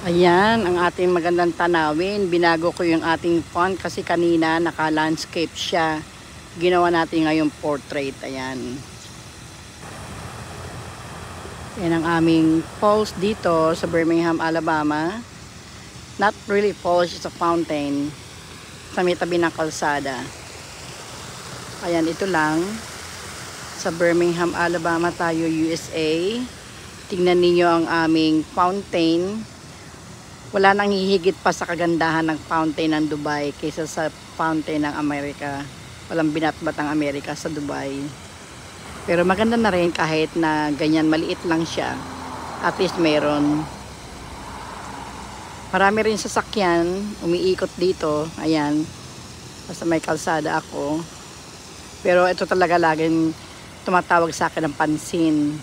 Ayan, ang ating magandang tanawin. Binago ko yung ating font kasi kanina naka-landscape siya. Ginawa natin ngayon portrait. Ayan. Yan ang aming falls dito sa Birmingham, Alabama. Not really falls, it's a fountain. Sa may tabi ng kalsada. Ayan, ito lang. Sa Birmingham, Alabama tayo, USA. Tingnan ninyo ang aming fountain. Wala nang hihigit pa sa kagandahan ng fountain ng Dubai kaysa sa fountain ng Amerika. Walang binatbat ang Amerika sa Dubai. Pero maganda na rin kahit na ganyan, maliit lang siya. At least meron. Marami rin sasakyan, umiikot dito. Ayan. Basta may kalsada ako. Pero ito talaga laging tumatawag sa akin ng pansin.